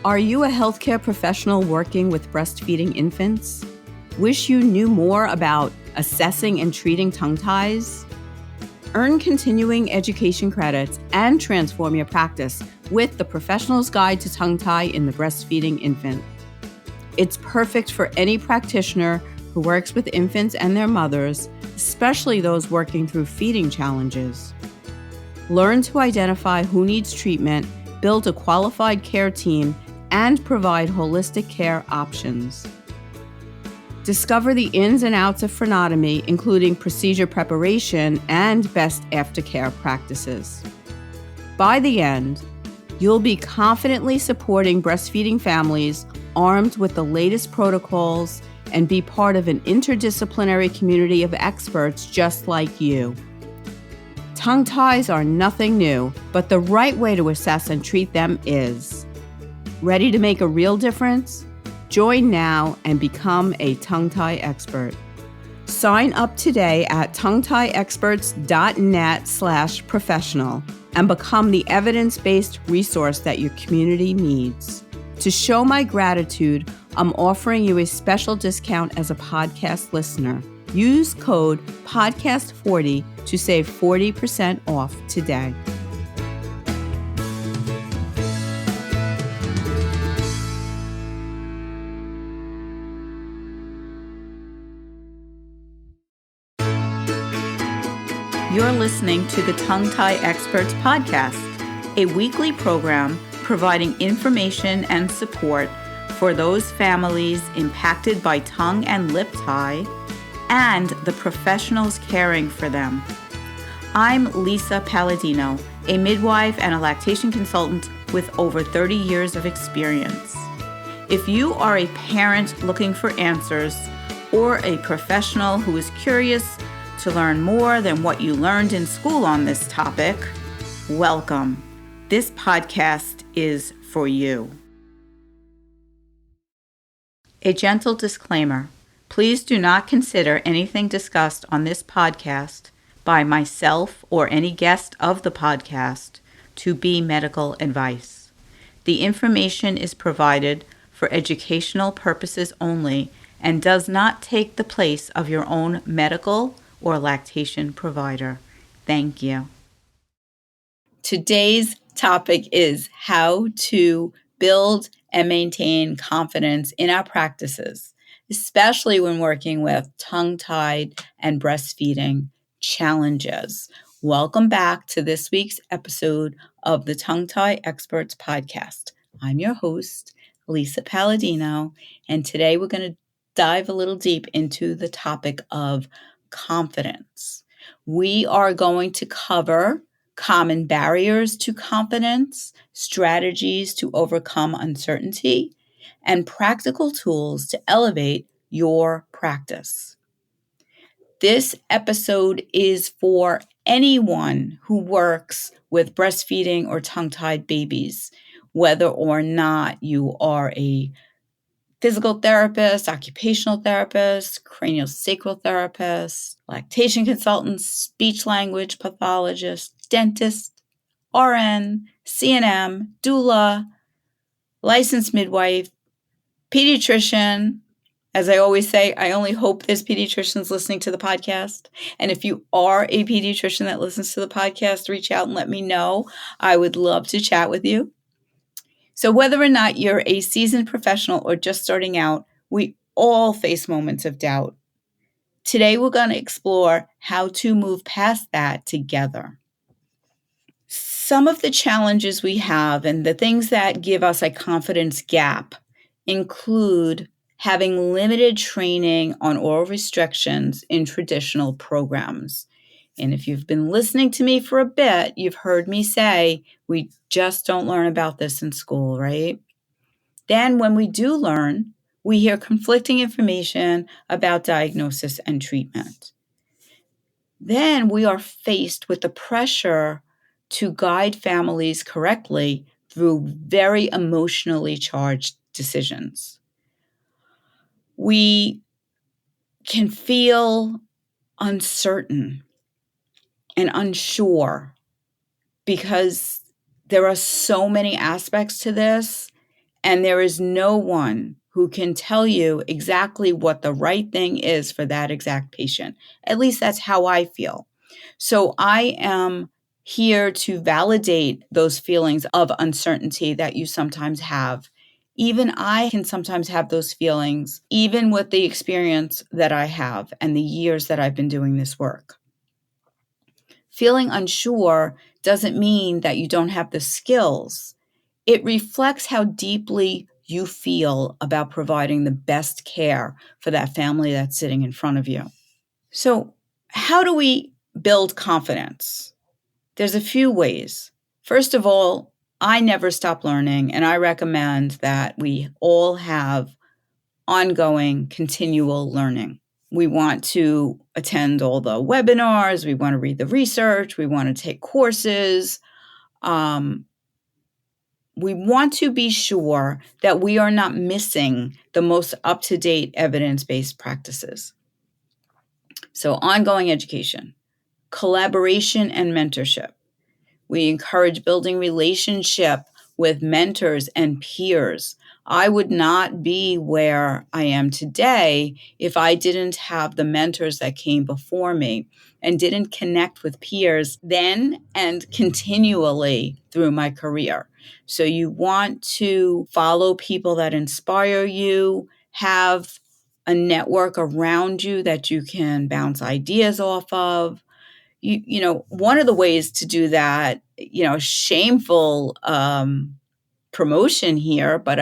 Are you a healthcare professional working with breastfeeding infants? Wish you knew more about assessing and treating tongue ties? Earn continuing education credits and transform your practice with the Professional's Guide to Tongue Tie in the Breastfeeding Infant. It's perfect for any practitioner who works with infants and their mothers, especially those working through feeding challenges. Learn to identify who needs treatment, build a qualified care team, and provide holistic care options. Discover the ins and outs of frenotomy, including procedure preparation and best aftercare practices. By the end, you'll be confidently supporting breastfeeding families armed with the latest protocols and be part of an interdisciplinary community of experts just like you. Tongue ties are nothing new, but the right way to assess and treat them is. Ready to make a real difference? Join now and become a tongue tie expert. Sign up today at tonguetieexperts.net/professional and become the evidence-based resource that your community needs. To show my gratitude, I'm offering you a special discount as a podcast listener. Use code PODCAST40 to save 40% off today. You're listening to the Tongue Tie Experts podcast, a weekly program providing information and support for those families impacted by tongue and lip tie and the professionals caring for them. I'm Lisa Paladino, a midwife and a lactation consultant with over 30 years of experience. If you are a parent looking for answers or a professional who is curious to learn more than what you learned in school on this topic, welcome. This podcast is for you. A gentle disclaimer. Please do not consider anything discussed on this podcast by myself or any guest of the podcast to be medical advice. The information is provided for educational purposes only and does not take the place of your own medical or lactation provider. Thank you. Today's topic is how to build and maintain confidence in our practices, especially when working with tongue-tied and breastfeeding challenges. Welcome back to this week's episode of the Tongue Tie Experts podcast. I'm your host, Lisa Paladino, and today we're going to dive a little deep into the topic of confidence. We are going to cover common barriers to confidence, strategies to overcome uncertainty, and practical tools to elevate your practice. This episode is for anyone who works with breastfeeding or tongue-tied babies, whether or not you are a physical therapist, occupational therapist, craniosacral therapist, lactation consultant, speech language pathologist, dentist, RN, CNM, doula, licensed midwife, pediatrician. As I always say, I only hope there's pediatricians listening to the podcast. And if you are a pediatrician that listens to the podcast, reach out and let me know. I would love to chat with you. So whether or not you're a seasoned professional or just starting out, we all face moments of doubt. Today, we're going to explore how to move past that together. Some of the challenges we have and the things that give us a confidence gap include having limited training on oral restrictions in traditional programs. And if you've been listening to me for a bit, you've heard me say, we just don't learn about this in school, right? Then when we do learn, we hear conflicting information about diagnosis and treatment. Then we are faced with the pressure to guide families correctly through very emotionally charged decisions. We can feel uncertain and unsure because there are so many aspects to this, And there is no one who can tell you exactly what the right thing is for that exact patient. At least that's how I feel. So I am here to validate those feelings of uncertainty that you sometimes have. Even I can sometimes have those feelings, even with the experience that I have and the years that I've been doing this work. Feeling unsure doesn't mean that you don't have the skills. It reflects how deeply you feel about providing the best care for that family that's sitting in front of you. So, how do we build confidence? There's a few ways. First of all, I never stop learning, and I recommend that we all have ongoing, continual learning. We want to attend all the webinars, we want to read the research, we want to take courses. We want to be sure that we are not missing the most up to date evidence based practices. So, ongoing education, collaboration, and mentorship. We encourage building relationship with mentors and peers. I would not be where I am today if I didn't have the mentors that came before me and didn't connect with peers then and continually through my career. So you want to follow people that inspire you, have a network around you that you can bounce ideas off of. One of the ways to do that, shameful promotion here, but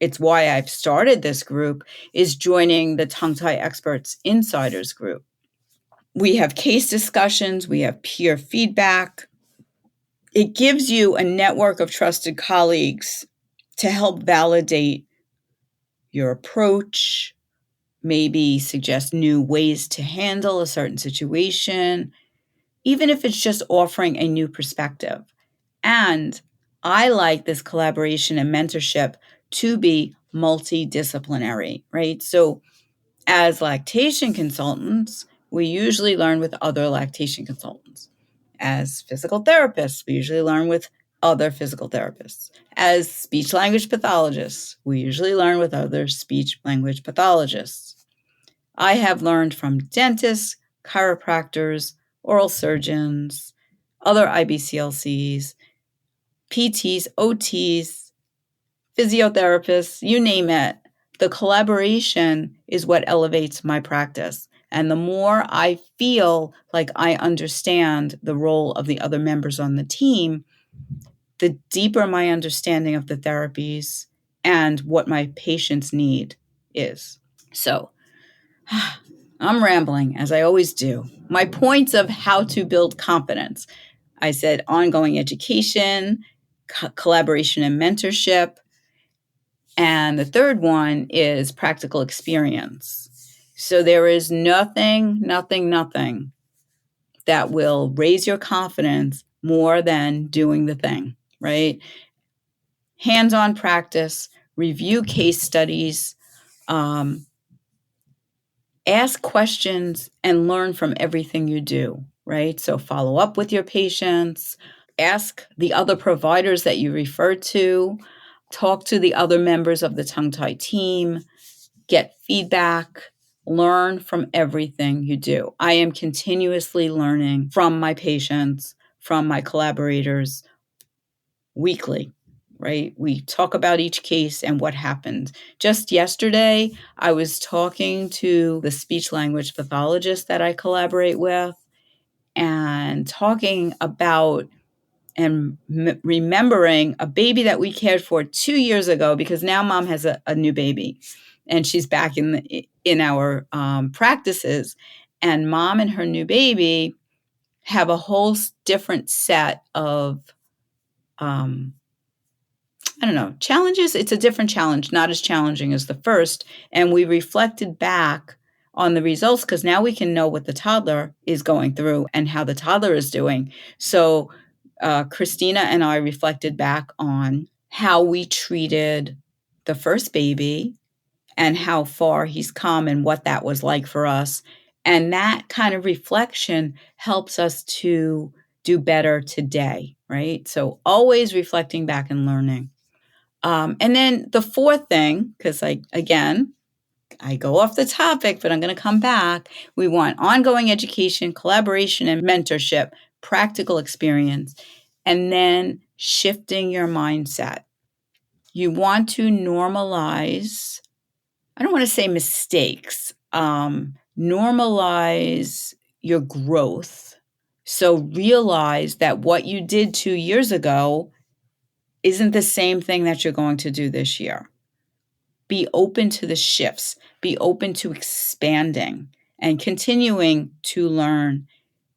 it's why I've started this group, is joining the Tongue Tie Experts Insiders group. We have case discussions, we have peer feedback. It gives you a network of trusted colleagues to help validate your approach, maybe suggest new ways to handle a certain situation, even if it's just offering a new perspective. And I like this collaboration and mentorship to be multidisciplinary, right? So as lactation consultants, we usually learn with other lactation consultants. As physical therapists, we usually learn with other physical therapists. As speech language pathologists, we usually learn with other speech language pathologists. I have learned from dentists, chiropractors, oral surgeons, other IBCLCs, PTs, OTs, physiotherapists, you name it. The collaboration is what elevates my practice. And the more I feel like I understand the role of the other members on the team, the deeper my understanding of the therapies and what my patients need is. So, I'm rambling, as I always do. My points of how to build confidence. I said ongoing education, collaboration and mentorship. And the third one is practical experience. So there is nothing that will raise your confidence more than doing the thing, right? Hands-on practice, review case studies, ask questions and learn from everything you do, right? So follow up with your patients, ask the other providers that you refer to, talk to the other members of the tongue tie team, get feedback, learn from everything you do. I am continuously learning from my patients, from my collaborators weekly, right? We talk about each case and what happened. Just yesterday, I was talking to the speech language pathologist that I collaborate with and talking about and remembering a baby that we cared for 2 years ago, because now mom has a new baby and she's back in our practices, and mom and her new baby have a whole different set of challenges. It's a different challenge, not as challenging as the first. And we reflected back on the results because now we can know what the toddler is going through and how the toddler is doing. So Christina and I reflected back on how we treated the first baby and how far he's come and what that was like for us. And that kind of reflection helps us to do better today, right? So always reflecting back and learning. And then the fourth thing, because I go off the topic, but I'm going to come back. We want ongoing education, collaboration, and mentorship, practical experience, and then shifting your mindset. You want to normalize, I don't want to say mistakes, normalize your growth. So realize that what you did 2 years ago isn't the same thing that you're going to do this year. Be open to the shifts, be open to expanding and continuing to learn.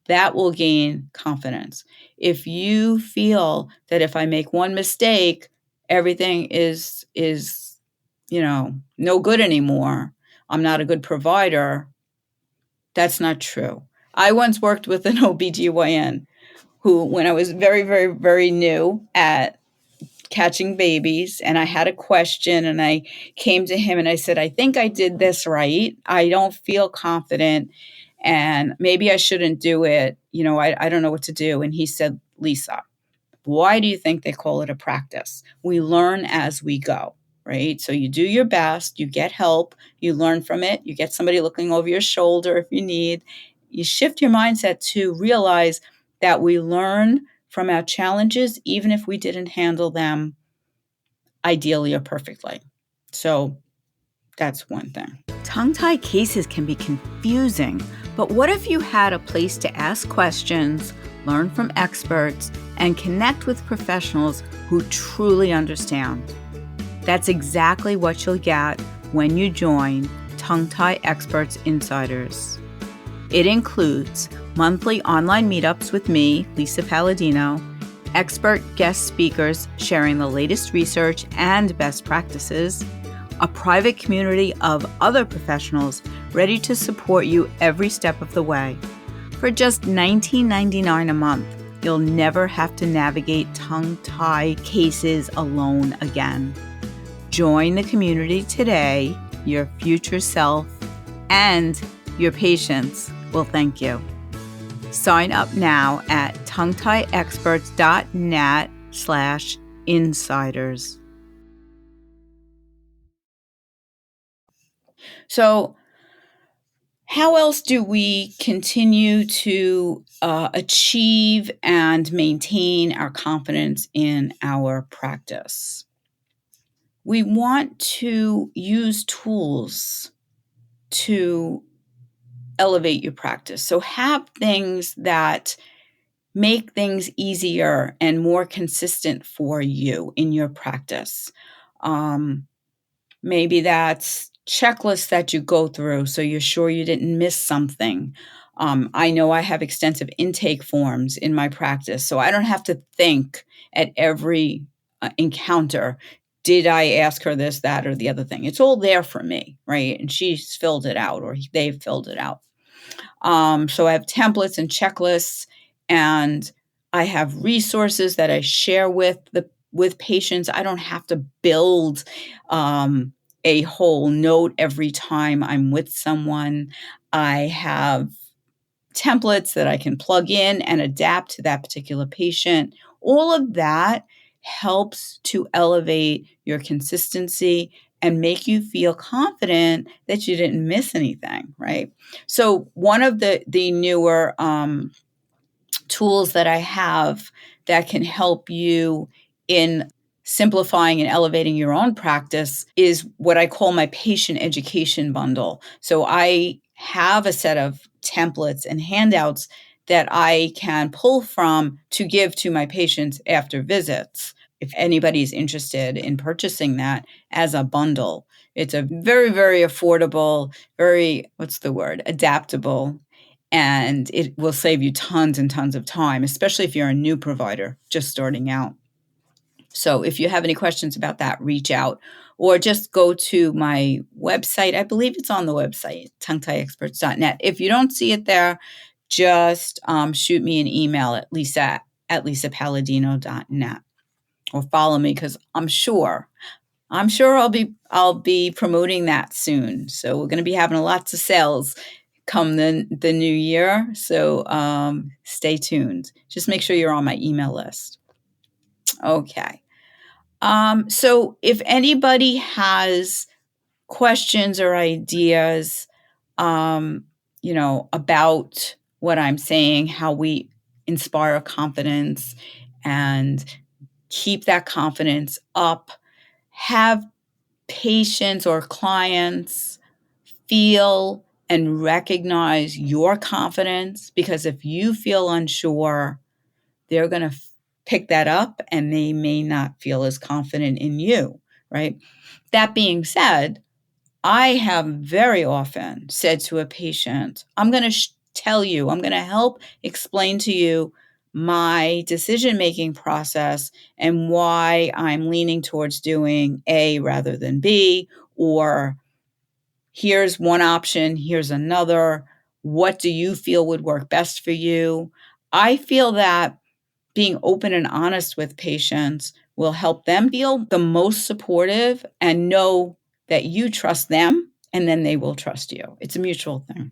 That will gain confidence. If you feel that if I make one mistake, everything is no good anymore, I'm not a good provider, that's not true. I once worked with an OBGYN who, when I was very, very, very new at catching babies and I had a question and I came to him and I said, I think I did this right. I don't feel confident and maybe I shouldn't do it. I don't know what to do. And he said, Lisa, why do you think they call it a practice? We learn as we go, right? So you do your best, you get help, you learn from it, you get somebody looking over your shoulder if you need. You shift your mindset to realize that we learn from our challenges, even if we didn't handle them ideally or perfectly. So that's one thing. Tongue-tied cases can be confusing, but what if you had a place to ask questions, learn from experts, and connect with professionals who truly understand? That's exactly what you'll get when you join Tongue-Tie Experts Insiders. It includes monthly online meetups with me, Lisa Paladino, expert guest speakers sharing the latest research and best practices, a private community of other professionals ready to support you every step of the way. For just $19.99 a month, you'll never have to navigate tongue-tie cases alone again. Join the community today. Your future self and your patients will thank you. Sign up now at tonguetieexperts.net/insiders. So how else do we continue to achieve and maintain our confidence in our practice? We want to use tools to elevate your practice. So have things that make things easier and more consistent for you in your practice. Maybe that's checklists that you go through so you're sure you didn't miss something. I know I have extensive intake forms in my practice, so I don't have to think at every encounter, did I ask her this, that, or the other thing? It's all there for me, right? And she's filled it out or they've filled it out. So I have templates and checklists, and I have resources that I share with patients. I don't have to build a whole note every time I'm with someone. I have templates that I can plug in and adapt to that particular patient. All of that helps to elevate your consistency and make you feel confident that you didn't miss anything, right? So one of the newer tools that I have that can help you in simplifying and elevating your own practice is what I call my patient education bundle. So I have a set of templates and handouts that I can pull from to give to my patients after visits. If anybody's interested in purchasing that as a bundle, it's a very, very affordable, very, adaptable, and it will save you tons and tons of time, especially if you're a new provider just starting out. So if you have any questions about that, reach out or just go to my website. I believe it's on the website, tonguetieexperts.net. If you don't see it there, just shoot me an email at lisa@lisapaladino.net or follow me, because I'm sure I'll be promoting that soon. So we're going to be having lots of sales come the new year. So stay tuned. Just make sure you're on my email list. Okay. So if anybody has questions or ideas, about what I'm saying, how we inspire confidence and keep that confidence up, have patients or clients feel and recognize your confidence, because if you feel unsure, they're going to pick that up and they may not feel as confident in you, right? That being said, I have very often said to a patient, I'm going to tell you, I'm going to help explain to you my decision-making process and why I'm leaning towards doing A rather than B, or here's one option, here's another. What do you feel would work best for you? I feel that being open and honest with patients will help them feel the most supportive and know that you trust them, and then they will trust you. It's a mutual thing.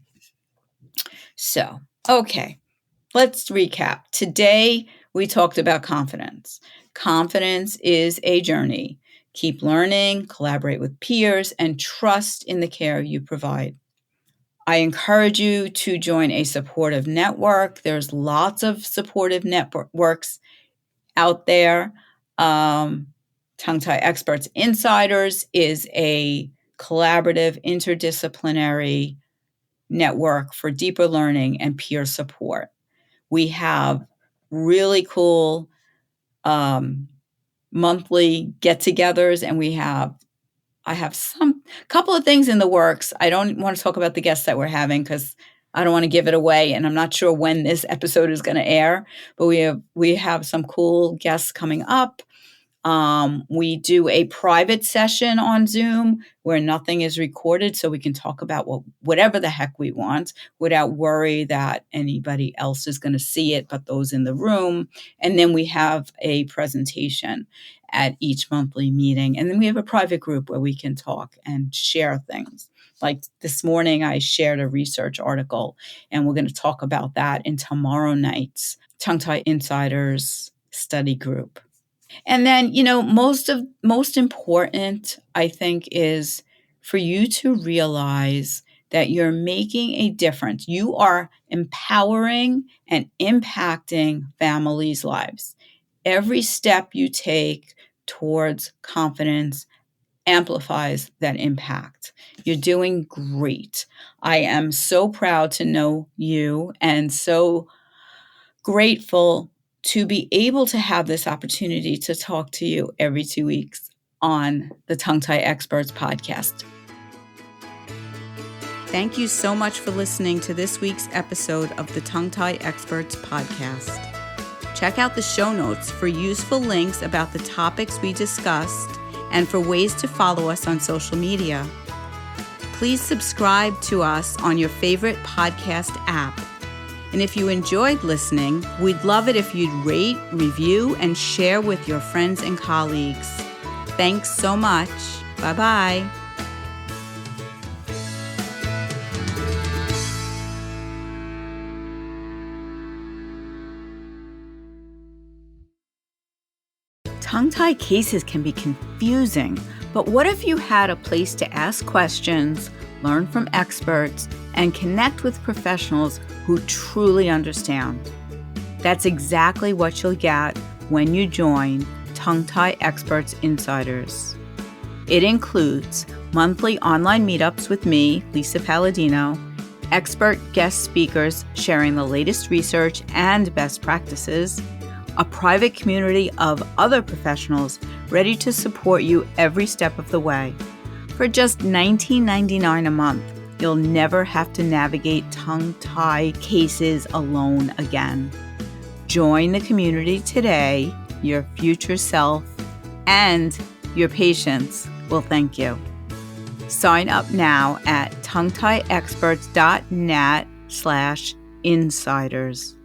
So, okay, let's recap. Today, we talked about confidence. Confidence is a journey. Keep learning, collaborate with peers, and trust in the care you provide. I encourage you to join a supportive network. There's lots of supportive networks out there. Tongue Tie Experts Insiders is a collaborative, interdisciplinary network for deeper learning and peer support. We have really cool monthly get-togethers, and I have some couple of things in the works. I don't want to talk about the guests that we're having because I don't want to give it away, and I'm not sure when this episode is going to air, but we have some cool guests coming up. We do a private session on Zoom where nothing is recorded, so we can talk about whatever the heck we want without worry that anybody else is going to see it but those in the room. And then we have a presentation at each monthly meeting. And then we have a private group where we can talk and share things. Like this morning, I shared a research article, and we're going to talk about that in tomorrow night's Tongue Tie Insiders study group. And then, most important, I think, is for you to realize that you're making a difference. You are empowering and impacting families' lives. Every step you take towards confidence amplifies that impact. You're doing great. I am so proud to know you and so grateful to be able to have this opportunity to talk to you every 2 weeks on the Tongue Tie Experts podcast. Thank you so much for listening to this week's episode of the Tongue Tie Experts podcast. Check out the show notes for useful links about the topics we discussed and for ways to follow us on social media. Please subscribe to us on your favorite podcast app. And if you enjoyed listening, we'd love it if you'd rate, review, and share with your friends and colleagues. Thanks so much. Bye-bye. Tongue-tie cases can be confusing, but what if you had a place to ask questions, learn from experts, and connect with professionals who truly understand? That's exactly what you'll get when you join Tongue Tie Experts Insiders. It includes monthly online meetups with me, Lisa Paladino, expert guest speakers sharing the latest research and best practices, a private community of other professionals ready to support you every step of the way. For just $19.99 a month, you'll never have to navigate tongue-tie cases alone again. Join the community today. Your future self and your patients will thank you. Sign up now at tonguetieexperts.net/insiders.